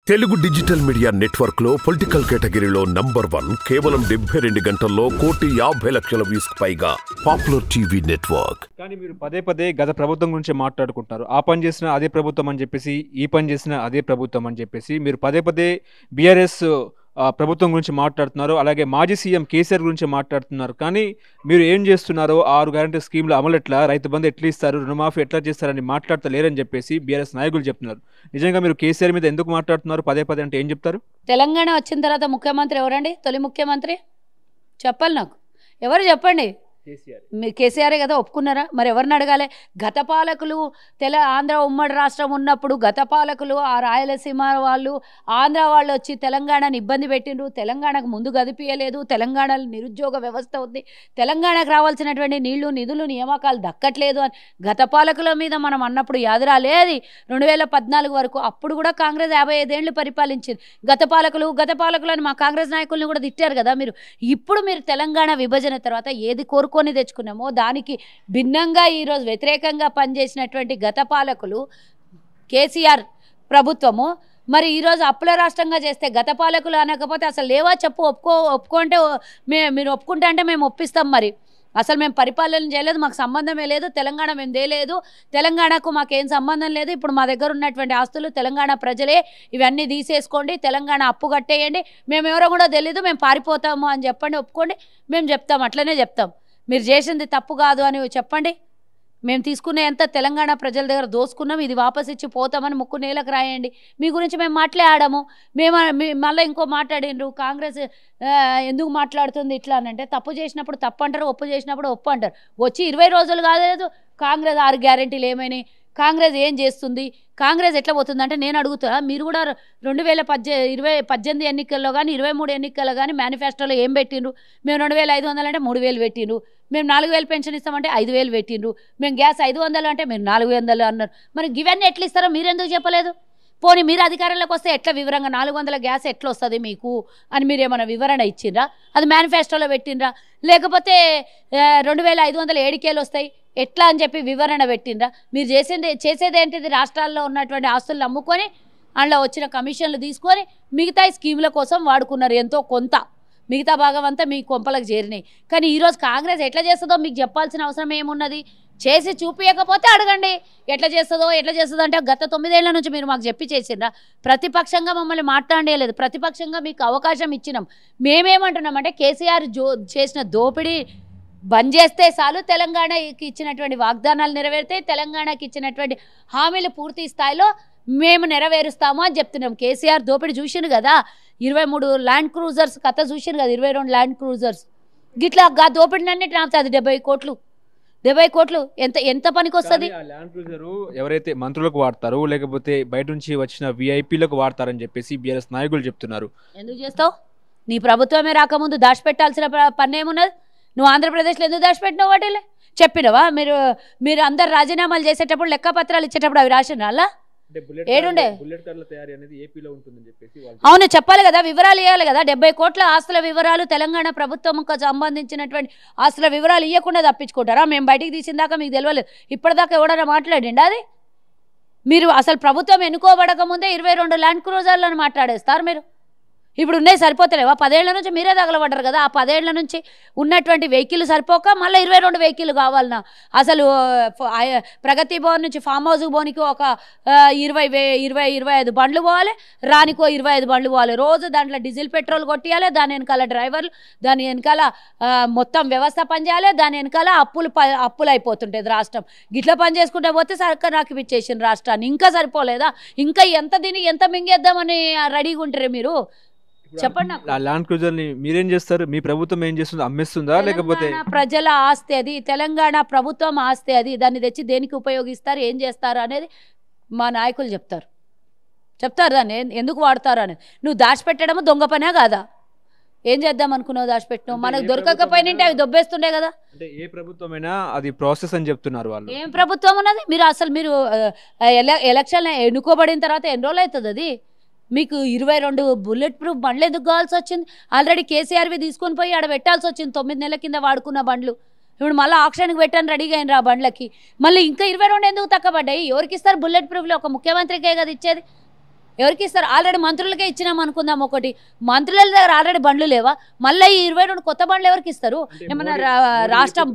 Telugu digital media network లో political కేటగిరీలో #1 కేవలం 72 గంటల్లో 1,50,00,000 వ్యూస్ పైగా పాపులర్ టీవీ నెట్వర్క్. కానీ మీరు పదే పదే గత ప్రభుత్వం గురించి మాట్లాడుకుంటారు. ఆ పని చేసిన అదే ప్రభుత్వం అని చెప్పేసి, ఈ పని చేసిన అదే ప్రభుత్వం అని చెప్పేసి మీరు పదే పదే బీఆర్ఎస్ ప్రభుత్వం గురించి మాట్లాడుతున్నారు. అలాగే మాజీ సీఎం కేసీఆర్ గురించి మాట్లాడుతున్నారు. కానీ మీరు ఏం చేస్తున్నారో 6 గ్యారెంటీ స్కీమ్ల అమలు ఎట్లా, రైతు బంధు ఎట్లా ఇస్తారు, రుణమాఫీ ఎట్లా చేస్తారని మాట్లాడతలేరని చెప్పేసి బీఆర్ఎస్ నాయకులు చెప్తున్నారు. నిజంగా మీరు కేసీఆర్ మీద ఎందుకు మాట్లాడుతున్నారు పదే పదే అంటే ఏం చెప్తారు? తెలంగాణ వచ్చిన తర్వాత ముఖ్యమంత్రి ఎవరండి? తొలి ముఖ్యమంత్రి చెప్పాలి నాకు. ఎవరు చెప్పండి? కేసీఆర్ కదా, ఒప్పుకున్నారా? మరి ఎవరిని అడగాలి? గత పాలకులు ఆంధ్ర ఉమ్మడి రాష్ట్రం ఉన్నప్పుడు గత పాలకులు ఆ రాయలసీమ వాళ్ళు ఆంధ్ర వాళ్ళు వచ్చి తెలంగాణని ఇబ్బంది పెట్టిండ్రు. తెలంగాణకు ముందు గదిపియలేదు. తెలంగాణలో నిరుద్యోగ వ్యవస్థ ఉంది. తెలంగాణకు రావాల్సినటువంటి నీళ్లు నిధులు నియామకాలు దక్కట్లేదు అని గత పాలకుల మీద మనం అన్నప్పుడు యాదరాలేదు. 2014 వరకు అప్పుడు కూడా కాంగ్రెస్ 55 ఏళ్ళు పరిపాలించింది. గత పాలకులు అని మా కాంగ్రెస్ నాయకుల్ని కూడా తిట్టారు కదా మీరు. ఇప్పుడు మీరు తెలంగాణ విభజన తర్వాత ఏది కోరుకొని తెచ్చుకున్నామో దానికి భిన్నంగా ఈరోజు వ్యతిరేకంగా పనిచేసినటువంటి గత పాలకులు కేసీఆర్ ప్రభుత్వము మరి ఈరోజు అప్పుల రాష్ట్రంగా చేస్తే గత పాలకులు అనకపోతే అసలు లేవా చెప్పు. ఒప్పుకుంటే మీరు ఒప్పుకుంటే అంటే మేము ఒప్పిస్తాం. మరి అసలు మేము పరిపాలన చేయలేదు, మాకు సంబంధమే లేదు, తెలంగాణ మేము తేలేదు, తెలంగాణకు మాకేం సంబంధం లేదు. ఇప్పుడు మా దగ్గర ఉన్నటువంటి ఆస్తులు తెలంగాణ ప్రజలే, ఇవన్నీ తీసేసుకోండి, తెలంగాణ అప్పు కట్టేయండి, మేము ఎవరో కూడా తెలీదు, మేము పారిపోతాము అని చెప్పండి, ఒప్పుకోండి, మేము చెప్తాం, అట్లనే చెప్తాం. మీరు చేసింది తప్పు కాదు అని చెప్పండి. మేము తీసుకునే ఎంత తెలంగాణ ప్రజల దగ్గర దోసుకున్నాం, ఇది వాపస్ ఇచ్చి పోతామని ముక్కు నేలకు రాయండి. మీ గురించి మేము మాట్లాడాము. మళ్ళీ ఇంకో మాట్లాడిండ్రు, కాంగ్రెస్ ఎందుకు మాట్లాడుతుంది ఇట్లా అని అంటే, తప్పు చేసినప్పుడు తప్పు అంటారు, ఒప్పు చేసినప్పుడు ఒప్పు అంటారు. వచ్చి 20 రోజులు కాలేదు కాంగ్రెస్ 6 గ్యారెంటీలు ఏమైనాయి, కాంగ్రెస్ ఏం చేస్తుంది, కాంగ్రెస్ ఎట్లా పోతుంది అంటే నేను అడుగుతా. మీరు కూడా 2018 ఎన్నికల్లో కానీ 23 ఎన్నికల్లో కానీ మేనిఫెస్టోలో ఏం పెట్టిండ్రు? మేము 2,500 అంటే 3,000 పెట్టిండ్రు. మేము 4,000 పెన్షన్ ఇస్తామంటే 5,000 పెట్టిండ్రు. మేము గ్యాస్ 500 అంటే మీరు 400 అన్నారు. మరి ఇవన్నీ ఎట్లా ఇస్తారో మీరెందుకు చెప్పలేదు? పోనీ మీరు అధికారంలోకి వస్తే ఎట్లా వివరంగా 400 గ్యాస్ ఎట్లా వస్తుంది మీకు అని మీరు ఏమైనా వివరణ ఇచ్చిండ్రా? అది మేనిఫెస్టోలో పెట్టిండ్రా? లేకపోతే 2,500 ఏడికేలు వస్తాయి ఎట్లా అని చెప్పి వివరణ పెట్టిండ్రా? మీరు చేసేది ఏంటిది? రాష్ట్రాల్లో ఉన్నటువంటి ఆస్తులను అమ్ముకొని అందులో వచ్చిన కమిషన్లు తీసుకొని మిగతా స్కీముల కోసం వాడుకున్నారు. ఎంతో కొంత మిగతా భాగం అంతా మీ కొంపలకు చేరినాయి. కానీ ఈరోజు కాంగ్రెస్ ఎట్లా చేస్తుందో మీకు చెప్పాల్సిన అవసరం ఏమున్నది? చేసి చూపించకపోతే అడగండి ఎట్లా చేస్తుందో అంటే గత 9 ఏళ్ల నుంచి మీరు మాకు చెప్పి చేసిండ్రా? ప్రతిపక్షంగా మమ్మల్ని మాట్లాడలేదు, ప్రతిపక్షంగా మీకు అవకాశం ఇచ్చినాం. మేమేమంటున్నామంటే కేసీఆర్ చేసిన దోపిడీ బంద్ చేస్తే చాలు, తెలంగాణకి ఇచ్చినటువంటి వాగ్దానాలు నెరవేరుతాయి, తెలంగాణకి ఇచ్చినటువంటి హామీలు పూర్తి స్థాయిలో మేము నెరవేరుస్తాము అని చెప్తున్నాం. కేసీఆర్ దోపిడీ చూసిండు కదా, 23 ల్యాండ్ క్రూజర్స్ కథ చూసిండు కదా, 22 ల్యాండ్ క్రూజర్స్ గిట్లా దోపిడీనన్నిటి నాపుతుంది. 70 కోట్లు ఎంత పనికి వస్తుంది? ల్యాండ్ క్రూజర్ ఎవరైతే మంత్రులకు వాడతారు లేకపోతే బయట నుంచి వచ్చిన విఐపీలకు వాడతారని చెప్పేసి బీఆర్ఎస్ నాయకులు చెప్తున్నారు. ఎందుకు చేస్తావు? నీ ప్రభుత్వమే రాకముందు దాచిపెట్టాల్సిన పని ఏమున్నది? నువ్వు ఆంధ్రప్రదేశ్లో ఎందుకు దాచిపెట్టినావు? వాటిలే చెప్పినవా? మీరు అందరు రాజీనామాలు చేసేటప్పుడు లెక్కపత్రాలు ఇచ్చేటప్పుడు అవి రాసిన అలా ఏడుండే? అవును, చెప్పాలి కదా, వివరాలు ఇవ్వాలి కదా. 70 కోట్ల ఆస్తుల వివరాలు, తెలంగాణ ప్రభుత్వంకు సంబంధించినటువంటి ఆస్తుల వివరాలు ఇవ్వకుండా తప్పించుకుంటారా? మేము బయటికి తీసిందాకా మీకు తెలియలేదు, ఇప్పటిదాకా ఎవడన్నా మాట్లాడిండి? అది మీరు అసలు ప్రభుత్వం ఎన్నుకోబడక ముందే 22 ల్యాండ్ క్రూజర్లను మాట్లాడేస్తారు మీరు. ఇప్పుడు ఉన్నాయి సరిపోతలేవా? 10 ఏళ్ల నుంచి మీరే తగలబడ్డారు కదా. ఆ 10 ఏళ్ల నుంచి ఉన్నటువంటి వెహికల్ సరిపోక మళ్ళీ 22 వెహికల్ కావాలన్నా? అసలు ప్రగతి భవన్ నుంచి ఫామ్ హౌస్ పోనీకి ఒక 25 బండ్లు పోవాలి, రానికో 25 బండ్లు పోవాలి. రోజు దాంట్లో డీజిల్ పెట్రోల్ కొట్టియాలి, దాని వెనకాల డ్రైవర్లు, దాని వెనకాల మొత్తం వ్యవస్థ పనిచేయాలి, దాని వెనకాల అప్పులు అయిపోతుంటుంది రాష్ట్రం. గిట్లా పని చేసుకుంటే పోతే సర్కార్ నాకు ఇచ్చేసిన రాష్ట్రాన్ని ఇంకా సరిపోలేదా? ఇంకా ఎంత మింగేద్దామని రెడీగా ఉంటారు మీరు? చెప్పండి. ల్యాండ్ క్రూజర్ ని మీరేం చేస్తారు? మీ ప్రభుత్వం ఏం చేస్తుంది? అమ్మేస్తుందా లేకపోతే? ప్రజల ఆస్తి అది, తెలంగాణ ప్రభుత్వం ఆస్తి అది. దాన్ని తెచ్చి దేనికి ఉపయోగిస్తారు, ఏం చేస్తారు అనేది మా నాయకులు చెప్తారు దాన్ని ఎందుకు వాడతారు అనేది. నువ్వు దాచిపెట్టడము దొంగ పనే కాదా? ఏం చేద్దాం అనుకున్నావు దాచిపెట్టినావు? మనకు దొరకకపోయినంటే అవి దొబ్బేస్తుండే కదా. అంటే ఏ ప్రభుత్వమైనా అది ప్రాసెస్ అని చెప్తున్నారు వాళ్ళు. ఏం ప్రభుత్వం ఉన్నది? మీరు ఎలక్షన్ ఎన్నుకోబడిన తర్వాత ఎన్ని రోజులు అవుతుంది అది? మీకు 22 బుల్లెట్ ప్రూఫ్ బండ్లు ఎందుకు కావాల్సి వచ్చింది? ఆల్రెడీ కేసీఆర్వి తీసుకొని పోయి ఆడ పెట్టాల్సి వచ్చింది. 9 నెలల కింద వాడుకున్న బండ్లు ఇప్పుడు మళ్ళీ ఆక్షన్కి పెట్టాను రెడీగా అయిన రా బండ్లకి. మళ్ళీ ఇంకా 22 ఎందుకు తక్కబడ్డాయి? ఎవరికి ఇస్తారు బుల్లెట్ ప్రూఫ్లో? ఒక ముఖ్యమంత్రికే కదా ఇచ్చేది. ఎవరికి ఇస్తారు? ఆల్రెడీ మంత్రులకే ఇచ్చినాం అనుకుందాం. ఒకటి మంత్రుల దగ్గర ఆల్రెడీ బండ్లు లేవా? మళ్ళీ ఈ 22 కొత్త బండ్లు ఎవరికి ఇస్తారు? ఏమన్నా రాష్ట్రం